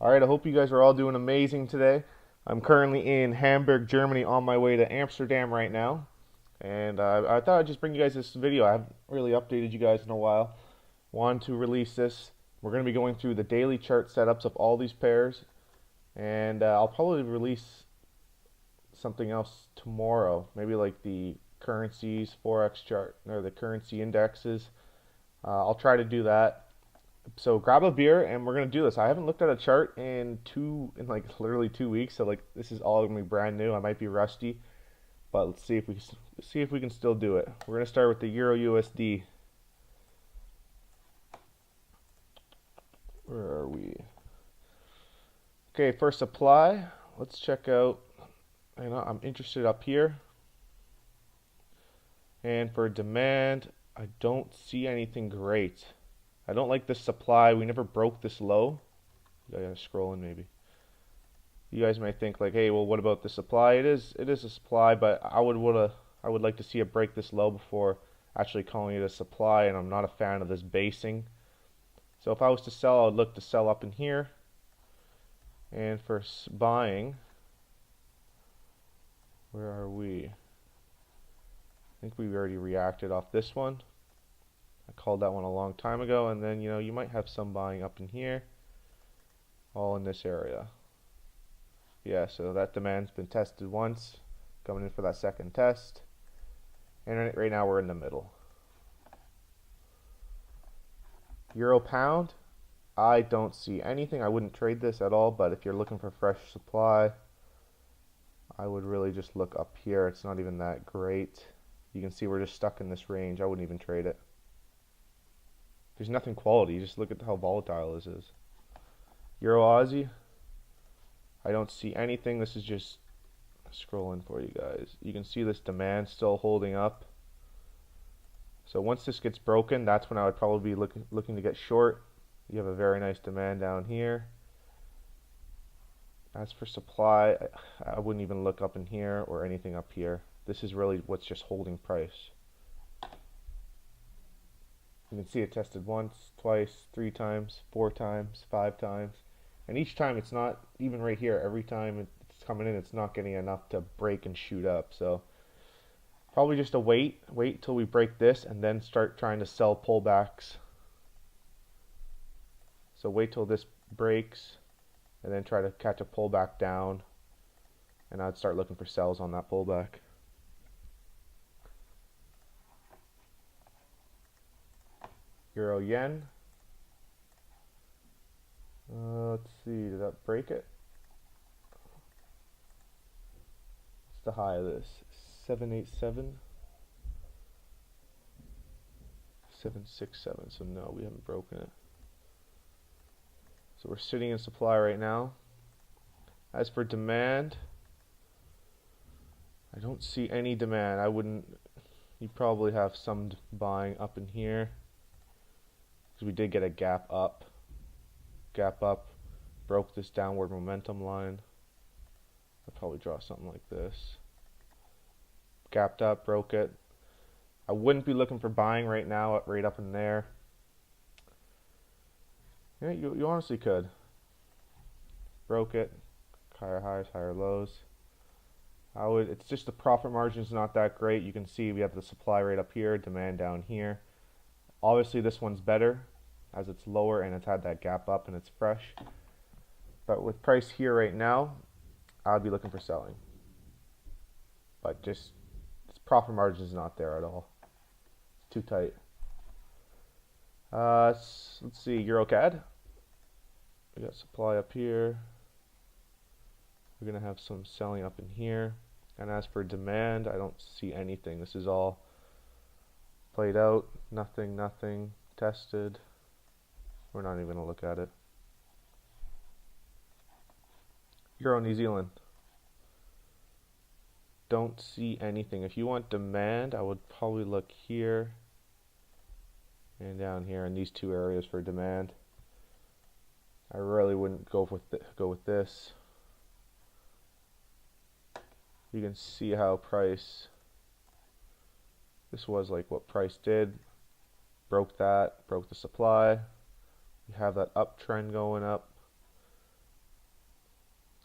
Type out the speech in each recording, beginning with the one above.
Alright, I hope you guys are all doing amazing today. I'm currently in Hamburg, Germany on my way to Amsterdam right now. And I thought I'd just bring you guys this video. I haven't really updated you guys in a while. Wanted to release this. We're going to be going through the daily chart setups of all these pairs. And I'll probably release something else tomorrow. Maybe like the currencies, Forex chart, or the currency indexes. I'll try to do that. So grab a beer and we're gonna do this. I haven't looked at a chart in like literally 2 weeks, so like this is all gonna be brand new. I might be rusty, but let's see if we can still do it. We're gonna start with the Euro USD. Where are we? Okay, for supply, let's check out. I'm interested up here. And for demand, I don't see anything great. I don't like this supply. We never broke this low. I gotta scroll in maybe. You guys might think like, hey, well, what about the supply? It is a supply, but I would like to see it break this low before actually calling it a supply. And I'm not a fan of this basing. So if I was to sell, I would look to sell up in here. And for buying, where are we? I think we already reacted off this one. I called that one a long time ago, and then you might have some buying up in here, all in this area. Yeah, so that demand's been tested once, coming in for that second test, and right now we're in the middle. Euro pound, I don't see anything. I wouldn't trade this at all, but if you're looking for fresh supply, I would really just look up here. It's not even that great. You can see we're just stuck in this range. I wouldn't even trade it. There's nothing quality. You just look at how volatile this is. Euro Aussie, I don't see anything. This is just scrolling for you guys. You can see this demand still holding up. So once this gets broken, that's when I would probably be looking to get short. You have a very nice demand down here. As for supply, I wouldn't even look up in here or anything up here. This is really what's just holding price. You can see it tested once, twice, 3 times, 4 times, 5 times. And each time it's not, even right here, every time it's coming in, it's not getting enough to break and shoot up. So probably just a wait till we break this and then start trying to sell pullbacks. So wait till this breaks and then try to catch a pullback down. And I'd start looking for sells on that pullback. Euro yen. Let's see, did that break it? What's the high of this? 787? 767. So no, we haven't broken it. So we're sitting in supply right now. As for demand, I don't see any demand. You probably have some buying up in here. Because we did get a gap up, broke this downward momentum line. I'll probably draw something like this. Gapped up, broke it. I wouldn't be looking for buying right now, right up in there. Yeah, you honestly could. Broke it, higher highs, higher lows. It's just the profit margin's not that great. You can see we have the supply right up here, demand down here. Obviously this one's better as it's lower and it's had that gap up and it's fresh. But with price here right now, I'd be looking for selling. But just its profit margin is not there at all. It's too tight. Let's see, eurocad. We got supply up here. We're gonna have some selling up in here. And as for demand, I don't see anything. This is all played out, nothing tested. We're not even going to look at it. Euro New Zealand, don't see anything. If you want demand, I would probably look here and down here in these two areas for demand. I really wouldn't go with this. You can see how price, this was like what price did, broke the supply. We have that uptrend going up.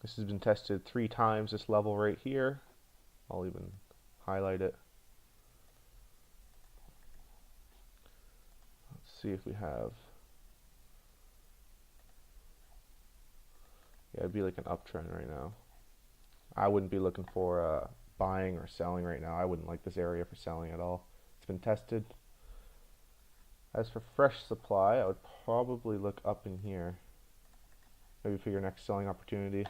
This has been tested 3 times, this level right here. I'll even highlight it. Let's see if we have, yeah, it'd be like an uptrend right now. I wouldn't be looking for buying or selling right now. I wouldn't like this area for selling at all. It's been tested. As for fresh supply, I would probably look up in here, maybe for your next selling opportunity.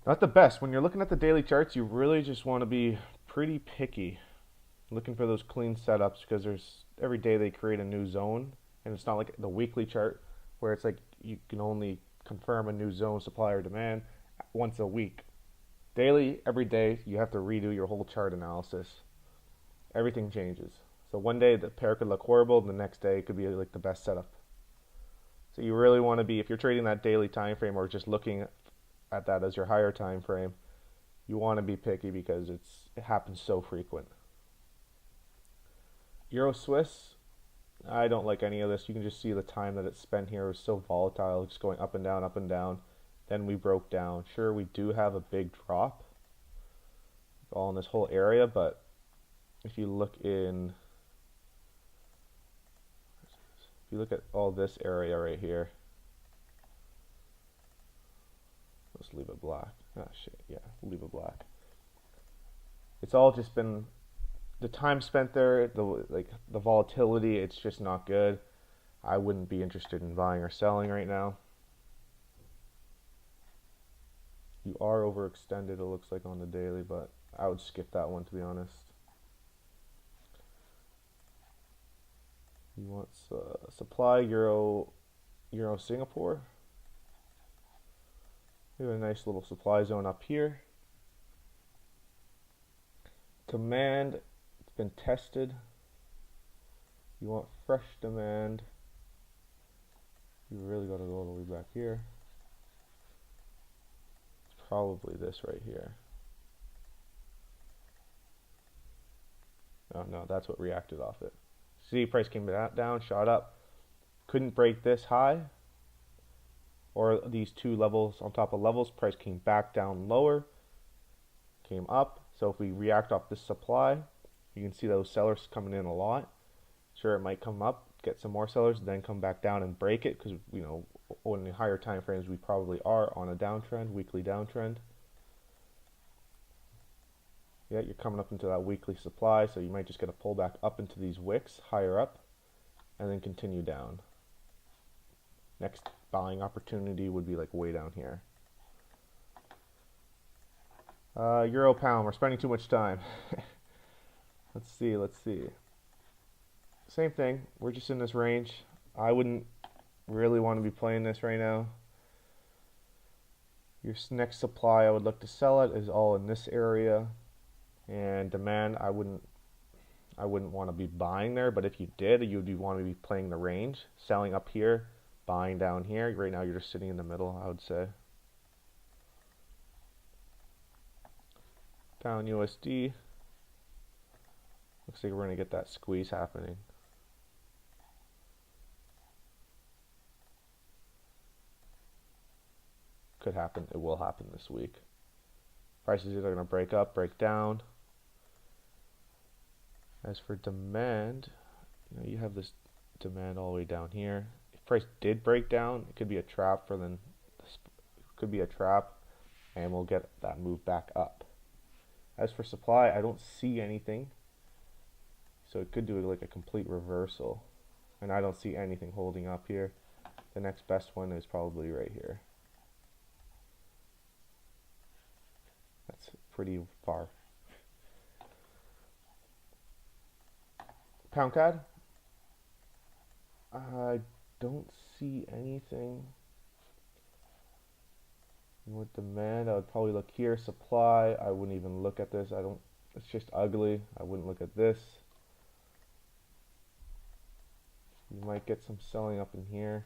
Not the best. When you're looking at the daily charts, you really just want to be pretty picky, looking for those clean setups, because there's every day they create a new zone, and it's not like the weekly chart where it's like you can only confirm a new zone, supply or demand, once a week. Daily, every day, you have to redo your whole chart analysis. Everything changes. So one day the pair could look horrible, and the next day it could be like the best setup. So you really want to be, if you're trading that daily time frame or just looking at that as your higher time frame, you want to be picky because it happens so frequent. Euro Swiss, I don't like any of this. You can just see the time that it's spent here is so volatile, just going up and down, up and down. Then we broke down. Sure, we do have a big drop all in this whole area, but if you look at all this area right here, let's leave it black. Ah, shit, yeah, leave it black. It's all just been the time spent there, the volatility. It's just not good. I wouldn't be interested in buying or selling right now. You are overextended, it looks like, on the daily, but I would skip that one, to be honest. You want supply euro Singapore. We have a nice little supply zone up here. Demand, it's been tested. You want fresh demand. You really got to go all the way back here. It's probably this right here. Oh no, that's what reacted off it. See, price came down, shot up. Couldn't break this high or these two levels on top of levels. Price came back down lower, came up. So if we react off this supply, you can see those sellers coming in a lot. Sure, it might come up, get some more sellers, then come back down and break it, because, you know, on the higher time frames we probably are on a downtrend, weekly downtrend. Yeah, you're coming up into that weekly supply, so you might just get a pullback up into these wicks higher up and then continue down. Next buying opportunity would be like way down here. Euro pound, we're spending too much time. Let's see. Same thing, we're just in this range. I wouldn't really want to be playing this right now. Your next supply I would look to sell it is all in this area. And demand, I wouldn't want to be buying there, but if you did, you'd want to be playing the range, selling up here, buying down here. Right now you're just sitting in the middle, I would say. Pound USD, looks like we're going to get that squeeze happening. Could happen, it will happen this week. Prices either going to break up, break down. As for demand, you have this demand all the way down here. If price did break down, it could be a trap for then. Could be a trap, and we'll get that move back up. As for supply, I don't see anything, so it could do like a complete reversal, and I don't see anything holding up here. The next best one is probably right here. That's pretty far. Pound CAD, I don't see anything. With demand, I would probably look here. Supply, I wouldn't even look at this. It's just ugly. I wouldn't look at this. You might get some selling up in here.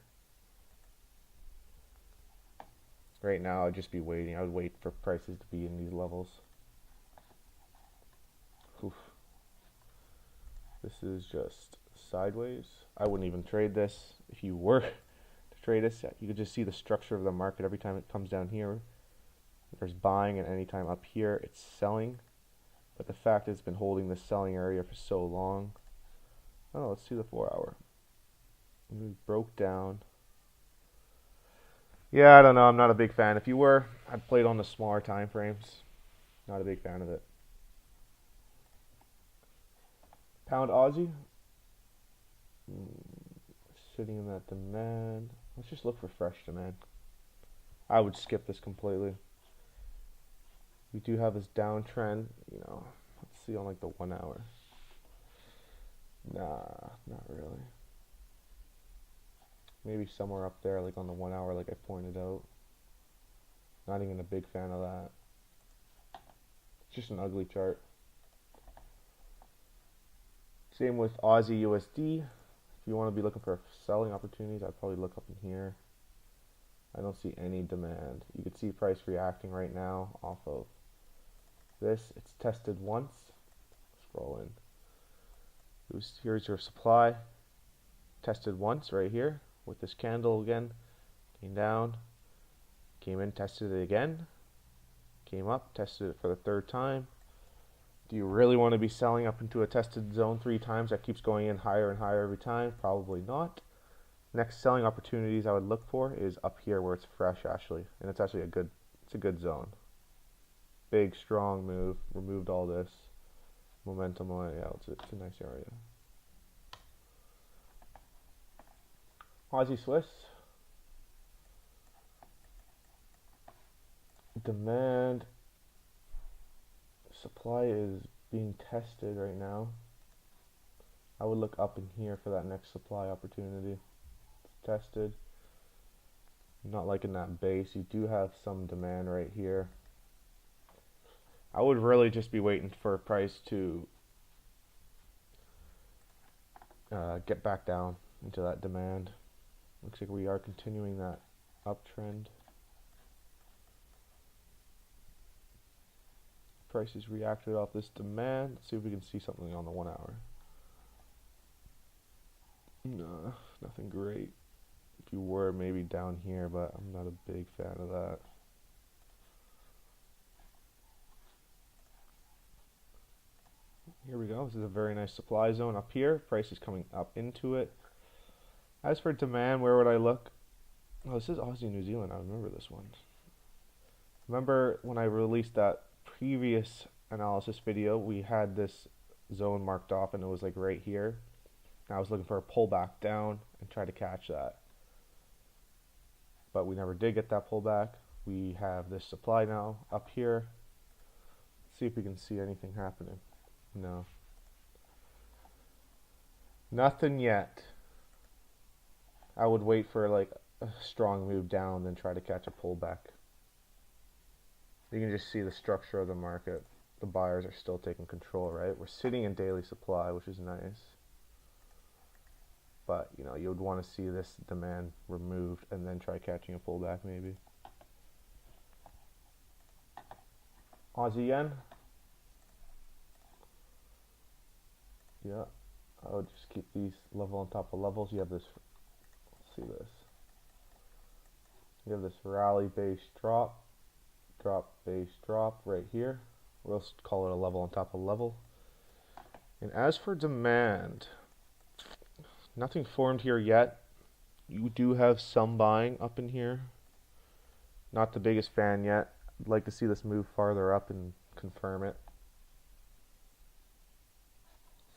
Right now, I'd just be waiting. I would wait for prices to be in these levels. Oof. This is just sideways. I wouldn't even trade this. If you were to illustrate this, you can just see the structure of the market every time it comes down here. There's buying, and anytime up here it's selling. But the fact it's been holding this selling area for so long. Oh, let's see the 4 hour. We broke down. Yeah, I don't know. I'm not a big fan. If you were, I'd play it on the smaller time frames. Not a big fan of it. Pound Aussie. Sitting in that demand. Let's just look for fresh demand. I would skip this completely. We do have this downtrend, you know. Let's see on like the 1 hour. Nah, not really. Maybe somewhere up there, like on the 1 hour, like I pointed out. Not even a big fan of that. It's just an ugly chart. Same with Aussie USD. If you want to be looking for selling opportunities, I'd probably look up in here. I don't see any demand. You can see price reacting right now off of this. It's tested once. Scroll in. Here's your supply. Tested once right here with this candle again. Came down. Came in, tested it again. Came up, tested it for the 3rd time. Do you really want to be selling up into a tested zone 3 times that keeps going in higher and higher every time? Probably not. Next selling opportunities I would look for is up here where it's fresh actually, and it's actually a good zone. Big strong move, removed all this momentum. Yeah, it's a nice area. Aussie Swiss. Demand. Supply is being tested right now. I would look up in here for that next supply opportunity. It's tested. Not liking that base. You do have some demand right here. I would really just be waiting for a price to get back down into that demand. Looks like we are continuing that uptrend. Prices reacted off this demand. Let's see if we can see something on the 1 hour. No, nothing great. If you were, maybe down here, but I'm not a big fan of that. Here we go. This is a very nice supply zone up here. Price is coming up into it. As for demand, where would I look? Oh, this is Aussie New Zealand. I remember this one. Remember when I released that previous analysis video, we had this zone marked off and it was like right here. I was looking for a pullback down and try to catch that. But we never did get that pullback. We have this supply now up here. Let's see if we can see anything happening. No. Nothing yet. I would wait for like a strong move down, then try to catch a pullback. You can just see the structure of the market. The buyers are still taking control, right? We're sitting in daily supply, which is nice. But, you know, you would want to see this demand removed and then try catching a pullback maybe. Aussie yen. Yeah, I would just keep these level on top of levels. You have this, let's see this. You have this rally base drop, drop base drop right here. We'll call it a level on top of level. And as for demand, nothing formed here yet. You do have some buying up in here. Not the biggest fan yet. I'd like to see this move farther up and confirm it.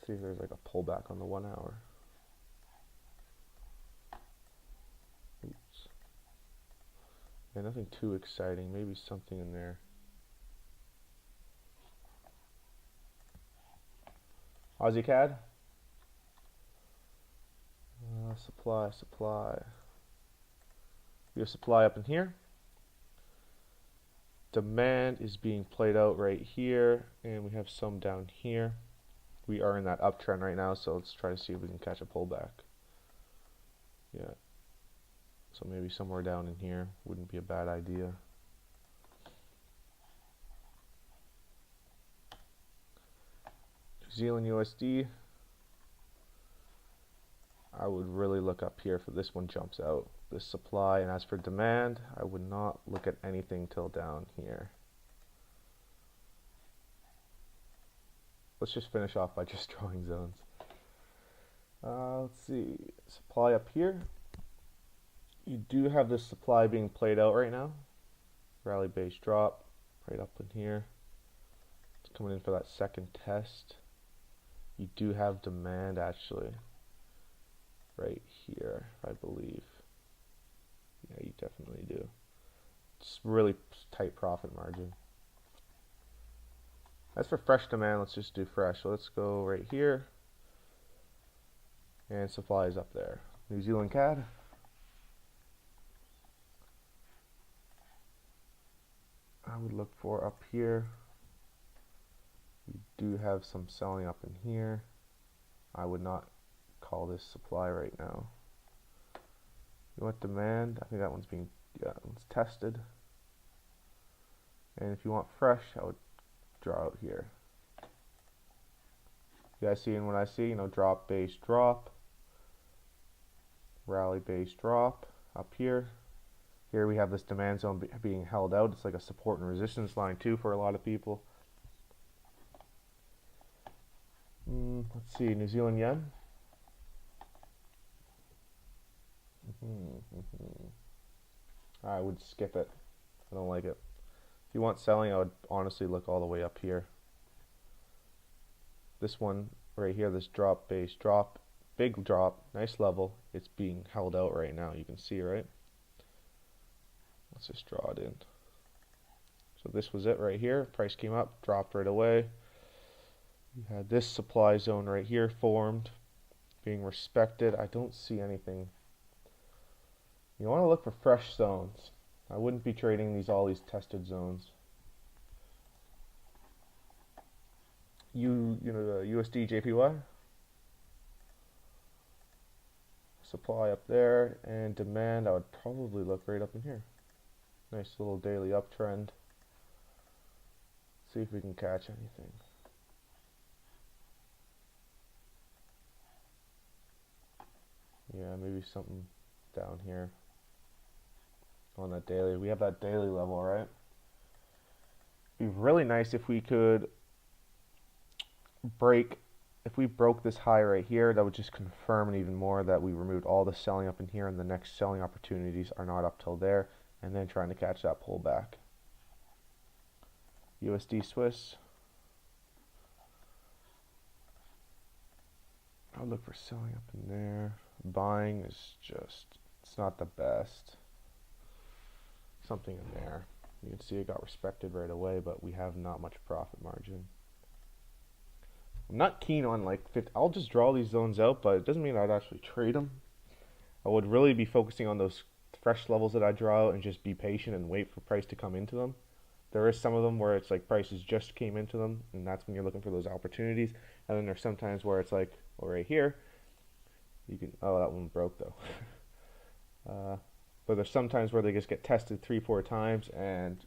See if there's like a pullback on the 1 hour. Oops. Yeah, nothing too exciting. Maybe something in there. AudCad. Supply. We have supply up in here. Demand is being played out right here, and we have some down here. We are in that uptrend right now, so let's try to see if we can catch a pullback. Yeah. So maybe somewhere down in here wouldn't be a bad idea. New Zealand USD. I would really look up here for this one jumps out, this supply. And as for demand, I would not look at anything till down here. Let's just finish off by just drawing zones. Let's see, supply up here. You do have this supply being played out right now. Rally base drop right up in here. It's coming in for that second test. You do have demand actually right here, I believe. Yeah, you definitely do. It's really tight profit margin. As for fresh demand, let's just do fresh. So let's go right here. And supply is up there. New Zealand CAD. I would look for up here. We do have some selling up in here. I would not call this supply right now. You want demand? I think that one's being, yeah, that one's tested. And if you want fresh, I would draw out here. You guys seeing what I see? You know, drop, base, drop. Rally, base, drop. Up here. Here we have this demand zone being held out. It's like a support and resistance line too for a lot of people. Let's see, New Zealand yen. I would skip it. I don't like it. If you want selling, I would honestly look all the way up here. This one right here, this drop, base, drop, big drop, nice level. It's being held out right now. You can see, right? Let's just draw it in. So this was it right here. Price came up, dropped right away. You had this supply zone right here formed, being respected. I don't see anything. You want to look for fresh zones. I wouldn't be trading all these tested zones. USDJPY. Supply up there, and demand, I would probably look right up in here. Nice little daily uptrend. See if we can catch anything. Yeah, maybe something down here on that daily. We have that daily level, right? It'd be really nice if we could if we broke this high right here. That would just confirm it even more that we removed all the selling up in here, and the next selling opportunities are not up till there, and then trying to catch that pullback. USD Swiss. I'll look for selling up in there. Buying is just, it's not the best. Something in there. You can see it got respected right away, but we have not much profit margin. I'm not keen on I'll just draw these zones out, but it doesn't mean I'd actually trade them. I would really be focusing on those fresh levels that I draw out and just be patient and wait for price to come into them. There is some of them where it's like prices just came into them, and that's when you're looking for those opportunities. And then there's sometimes where it's like, well, right here, you can, oh, that one broke though. But there's sometimes where they just get tested 3-4 times, and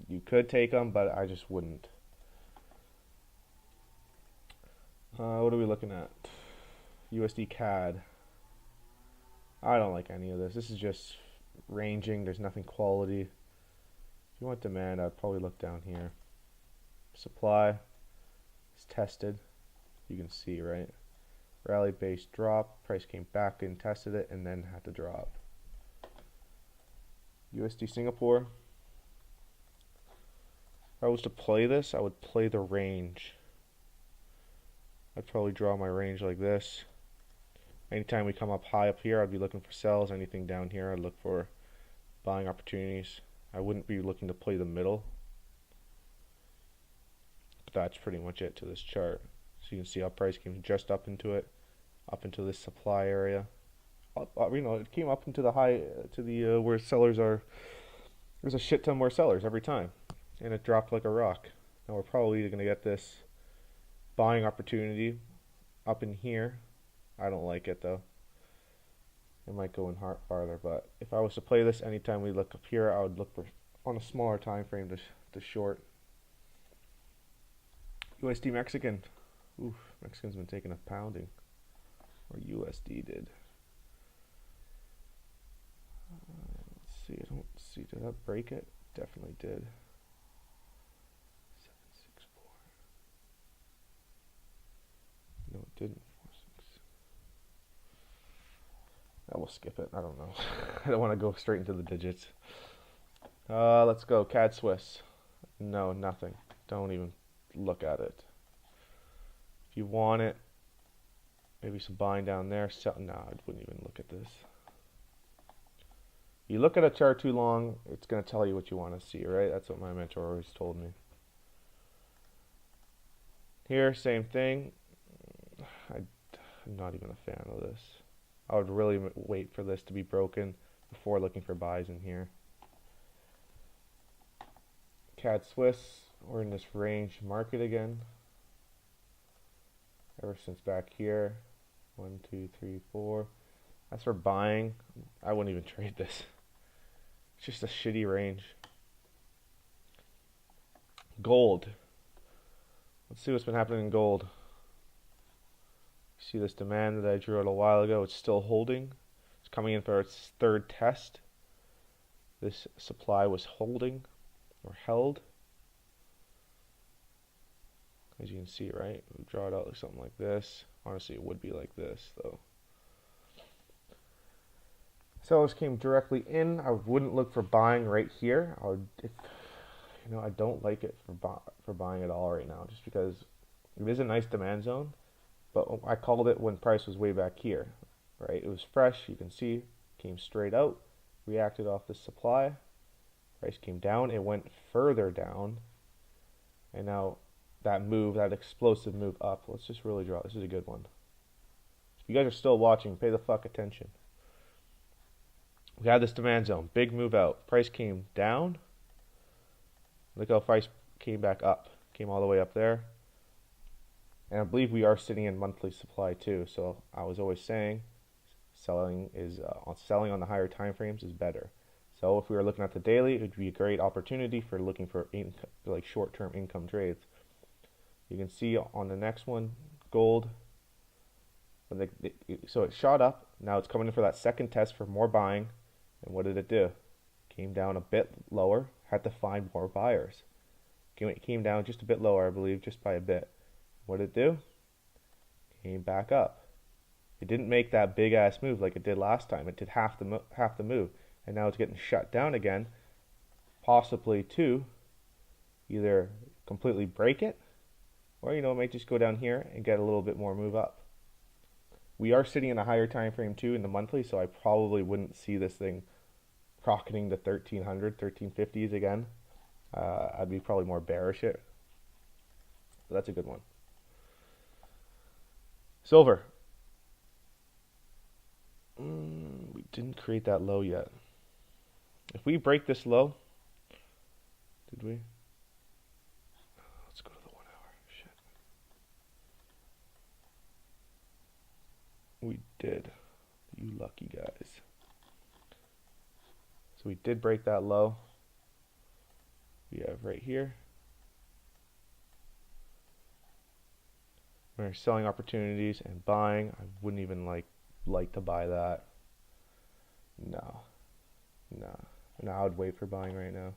you could take them, but I just wouldn't. What are we looking at? USDcad. I don't like any of this. This is just ranging. There's nothing quality. If you want demand, I'd probably look down here. Supply is tested. You can see, right? Rally base drop. Price came back and tested it, and then had to drop. USD Singapore. If I was to play this, I would play the range. I'd probably draw my range like this. Anytime we come up high up here, I'd be looking for sells. Anything down here, I'd look for buying opportunities. I wouldn't be looking to play the middle. But that's pretty much it to this chart. So you can see how price came just up into it, up into this supply area. You know, it came up into the high, to the where sellers are. There's a shit ton more sellers every time, and it dropped like a rock. Now we're probably going to get this buying opportunity up in here. I don't like it though. It might go in farther, but if I was to play this, anytime we look up here, I would look for on a smaller time frame to short. USD Mexican. Oof, Mexican's been taking a pounding, or USD did. see, did that break it? Definitely did. 764. No, it didn't. 46. I will skip it. I don't know. I don't want to go straight into the digits. Let's go. CAD Swiss. No, nothing. Don't even look at it. If you want it, maybe some buying down there. No, I wouldn't even look at this. You look at a chart too long, it's going to tell you what you want to see, right? That's what my mentor always told me. Here, same thing. I'm not even a fan of this. I would really wait for this to be broken before looking for buys in here. CAD Swiss, we're in this range market again. Ever since back here. 1, 2, 3, 4. That's for buying. I wouldn't even trade this. It's just a shitty range. Gold. Let's see what's been happening in gold. See this demand that I drew out a while ago? It's still holding. It's coming in for its third test. This supply was holding or held. As you can see, right? We draw it out like something like this. Honestly, it would be like this, though. Sellers came directly in. I wouldn't look for buying right here. I would, I don't like it for buying at all right now, just because it is a nice demand zone. But I called it when price was way back here, right? It was fresh. You can see, came straight out, reacted off the supply. Price came down. It went further down, and now that move, that explosive move up. Let's just really draw. This is a good one. If you guys are still watching, pay the fuck attention. We had this demand zone, big move out. Price came down. Look how price came back up. Came all the way up there. And I believe we are sitting in monthly supply too. So I was always saying, selling on the higher time frames is better. So if we were looking at the daily, it would be a great opportunity for looking for like short-term income trades. You can see on the next one, gold. So it shot up. Now it's coming in for that second test for more buying. And what did it do? Came down a bit lower. Had to find more buyers. Came down just a bit lower, I believe, just by a bit. What did it do? Came back up. It didn't make that big ass move like it did last time. It did half the move, and now it's getting shut down again. Possibly to either completely break it, or it might just go down here and get a little bit more move up. We are sitting in a higher time frame too in the monthly, so I probably wouldn't see this thing rocketing to 1300, 1350s again. I'd be probably more bearish it. So that's a good one. Silver. We didn't create that low yet. If we break this low, did we? Let's go to the 1 hour. Shit. We did. You lucky guys. So we did break that low. We have right here. We're selling opportunities and buying. I wouldn't even like to buy that. No. I would wait for buying right now.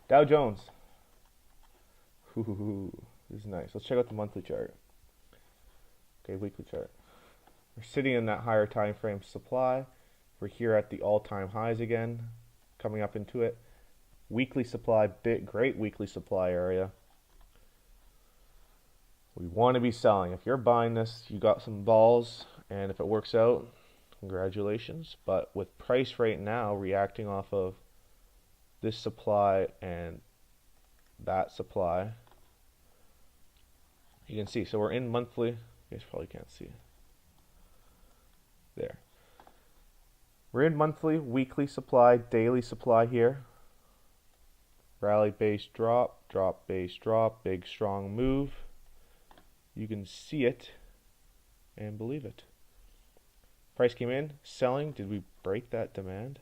Dow Jones. Ooh, this is nice. Let's check out the monthly chart. Okay, weekly chart. We're sitting in that higher time frame supply. We're here at the all-time highs again, coming up into it. Weekly supply, great weekly supply area. We want to be selling. If you're buying this, you got some balls, and if it works out, congratulations. But with price right now reacting off of this supply and that supply, you can see. So we're in monthly. You guys probably can't see. There. We're in monthly, weekly supply, daily supply here. Rally base drop, drop base drop, big strong move. You can see it and believe it. Price came in, selling. Did we break that demand?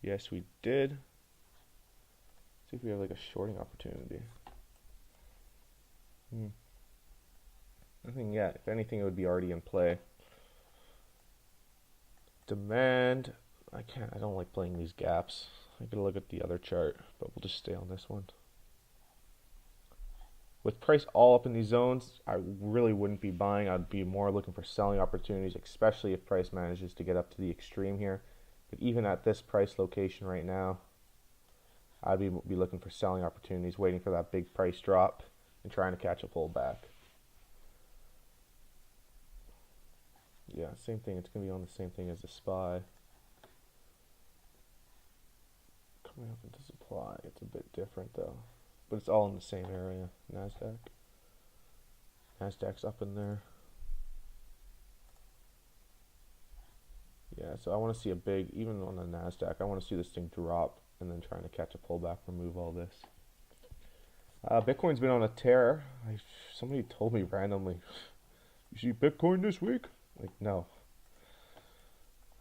Yes, we did. Let's see if we have like a shorting opportunity. Nothing yet. If anything, it would be already in play. Demand. I don't like playing these gaps. I gotta look at the other chart, but we'll just stay on this one. With price all up in these zones, I really wouldn't be buying. I'd be more looking for selling opportunities, especially if price manages to get up to the extreme here. But even at this price location right now, I'd be looking for selling opportunities, waiting for that big price drop and trying to catch a pullback. Yeah, same thing. It's going to be on the same thing as the SPY. Coming up into supply, it's a bit different though. But it's all in the same area. Nasdaq's up in there. Yeah, so I want to see a big, even on the Nasdaq, I want to see this thing drop and then trying to catch a pullback, remove all this. Bitcoin's been on a tear. Somebody told me randomly, you see Bitcoin this week? Like, no.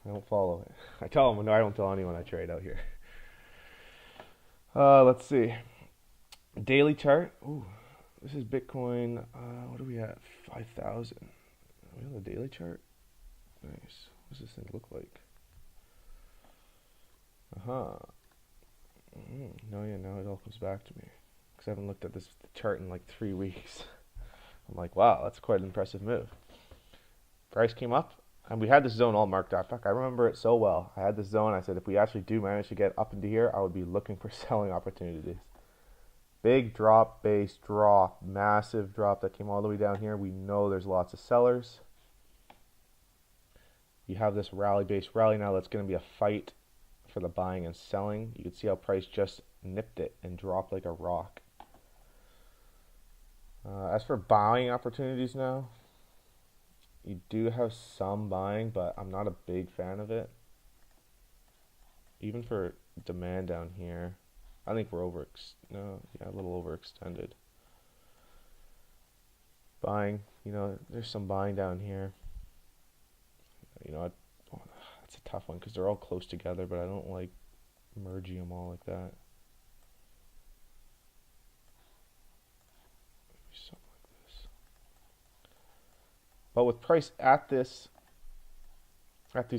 I don't follow it. I tell them, no, I don't tell anyone I trade out here. Let's see. Daily chart. Ooh, this is Bitcoin. What are we at? 5,000. Are we on the daily chart? Nice. What does this thing look like? No, it all comes back to me. Because I haven't looked at this chart in like 3 weeks. I'm like, wow, that's quite an impressive move. Price came up, and we had this zone all marked out. Fuck, I remember it so well. I had this zone. I said, if we actually do manage to get up into here, I would be looking for selling opportunities. Big drop, base drop, massive drop that came all the way down here. We know there's lots of sellers. You have this rally-based rally now that's going to be a fight for the buying and selling. You can see how price just nipped it and dropped like a rock. As for buying opportunities now, you do have some buying, but I'm not a big fan of it. Even for demand down here, I think we're a little overextended. Buying, there's some buying down here. It's a tough one because they're all close together, but I don't like merging them all like that. Something like this. But with price at these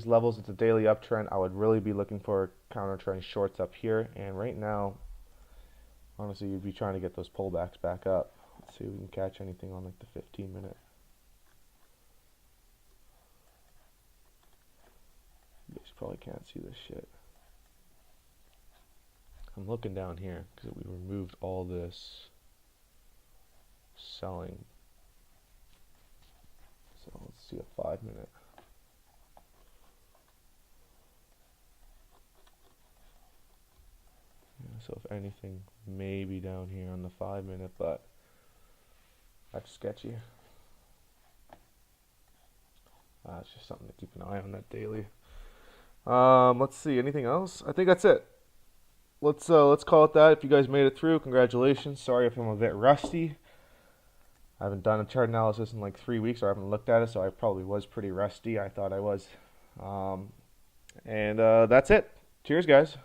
levels, it's a daily uptrend. I would really be looking for counter trend shorts up here. And right now, honestly, you'd be trying to get those pullbacks back up. Let's see if we can catch anything on like the 15-minute. You guys probably can't see this shit. I'm looking down here because we removed all this selling. So let's see a 5-minute. So if anything, maybe down here on the 5-minute, but that's sketchy. It's just something to keep an eye on that daily. Let's see, anything else? I think that's it. Let's call it that. If you guys made it through, congratulations. Sorry if I'm a bit rusty. I haven't done a chart analysis in like 3 weeks, or I haven't looked at it, so I probably was pretty rusty. I thought I was. And that's it. Cheers, guys.